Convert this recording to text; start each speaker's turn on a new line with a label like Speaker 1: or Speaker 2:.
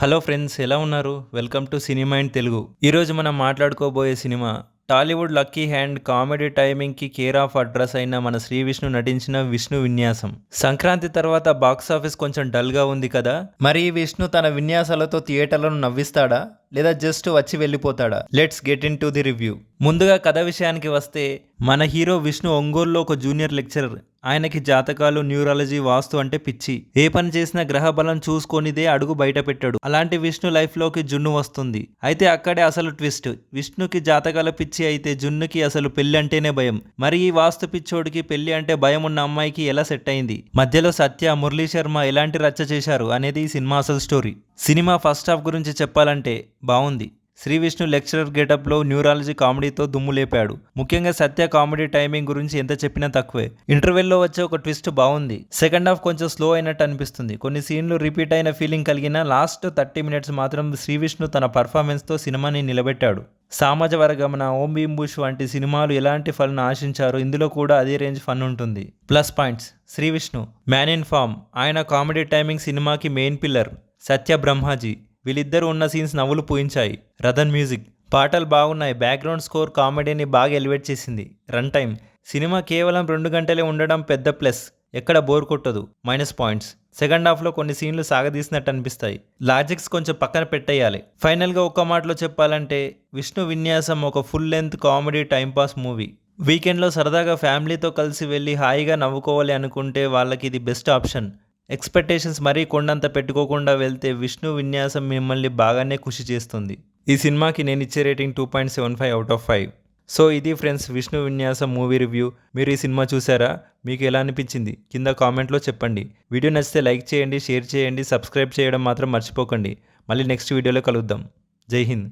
Speaker 1: Hello friends, ఎలా ఉన్నారు? Welcome to cinema in Telugu. ఈరోజు మనం మాట్లాడుకోబోయే cinema Tollywood lucky hand comedy టైమింగ్కి కేర్ ఆఫ్ అడ్రస్ అయిన మన శ్రీ విష్ణు నటించిన విష్ణు విన్యాసం. సంక్రాంతి తర్వాత బాక్సాఫీస్ కొంచెం డల్గా ఉంది కదా, మరి ఈ విష్ణు తన విన్యాసాలతో థియేటర్లను నవ్విస్తాడా లేదా జస్ట్ వచ్చి వెళ్ళిపోతాడా? Let's get into the review. ముందుగా కథ విషయానికి వస్తే, మన హీరో విష్ణు ఒంగోలులో ఒక జూనియర్ లెక్చరర్. ఆయనకి జాతకాలు, న్యూరాలజీ, వాస్తు అంటే పిచ్చి. ఏ పని చేసినా గ్రహ బలం చూసుకొనిదే అడుగు బయట పెట్టాడు. అలాంటి విష్ణు లైఫ్ లోకి జున్ను వస్తుంది. అయితే అక్కడే అసలు ట్విస్ట్. విష్ణుకి జాతకాల పిచ్చి అయితే జున్నుకి అసలు పెళ్లి అంటేనే భయం. మరి ఈ వాస్తు పిచ్చోడికి పెళ్లి అంటే భయం ఉన్న అమ్మాయికి ఎలా సెట్ అయింది? మధ్యలో సత్య, మురళీ శర్మ ఎలాంటి రచ్చ చేశారు అనేది ఈ సినిమా అసలు స్టోరీ. సినిమా ఫస్ట్ హాఫ్ గురించి చెప్పాలంటే బాగుంది. శ్రీ విష్ణు లెక్చరర్ గెటప్లో న్యూరాలజీ కామెడీతో దుమ్ము లేపాడు. ముఖ్యంగా సత్య కామెడీ టైమింగ్ గురించి ఎంత చెప్పినా తక్కువే. ఇంటర్వెల్లో వచ్చే ఒక ట్విస్ట్ బాగుంది. సెకండ్ హాఫ్ కొంచెం స్లో అయినట్టు అనిపిస్తుంది. కొన్ని సీన్లు రిపీట్ అయిన ఫీలింగ్ కలిగిన లాస్ట్ 30 మినిట్స్ మాత్రం శ్రీ విష్ణు తన పర్ఫార్మెన్స్తో సినిమాని నిలబెట్టాడు. సామాజ వర్గమన, ఓం భీమ్ బుష్ వంటి సినిమాలు ఎలాంటి ఫన్ ఆశించారో ఇందులో కూడా అదే రేంజ్ ఫన్ ఉంటుంది. Plus points: Sree Vishnu man in form. ఆయన కామెడీ టైమింగ్ సినిమాకి మెయిన్ పిల్లర్. సత్య, బ్రహ్మాజీ వీళ్ళిద్దరూ ఉన్న సీన్స్ నవ్వులు పూయించాయి. రతన్ మ్యూజిక్, పాటలు బాగున్నాయి. బ్యాక్గ్రౌండ్ స్కోర్ కామెడీని బాగా ఎలివేట్ చేసింది. రన్ టైం, సినిమా కేవలం 2 గంటలే ఉండడం పెద్ద ప్లస్. ఎక్కడ బోర్ కొట్టదు. మైనస్ పాయింట్స్: సెకండ్ హాఫ్లో కొన్ని సీన్లు సాగదీసినట్టు అనిపిస్తాయి. లాజిక్స్ కొంచెం పక్కన పెట్టేయాలి. ఫైనల్గా ఒక్క మాటలో చెప్పాలంటే, విష్ణు విన్యాసం ఒక full length comedy timepass movie. వీకెండ్లో సరదాగా ఫ్యామిలీతో కలిసి వెళ్ళి హాయిగా నవ్వుకోవాలి అనుకుంటే వాళ్ళకి ఇది బెస్ట్ ఆప్షన్. ఎక్స్పెక్టేషన్స్ మరీ కొండంత పెట్టుకోకుండా వెళ్తే విష్ణు విన్యాసం మిమ్మల్ని బాగానే ఖుషి చేస్తుంది. ఈ సినిమాకి నేను ఇచ్చే రేటింగ్ 2.75 అవుట్ ఆఫ్ 5. సో ఇది ఫ్రెండ్స్, విష్ణు విన్యాసం మూవీ రివ్యూ. మీరు ఈ సినిమా చూసారా? మీకు ఎలా అనిపించింది కింద కామెంట్లో చెప్పండి. వీడియో నచ్చితే లైక్ చేయండి, షేర్ చేయండి, సబ్స్క్రైబ్ చేయడం మాత్రం మర్చిపోకండి. మళ్ళీ నెక్స్ట్ వీడియోలో కలుద్దాం. జై హింద్.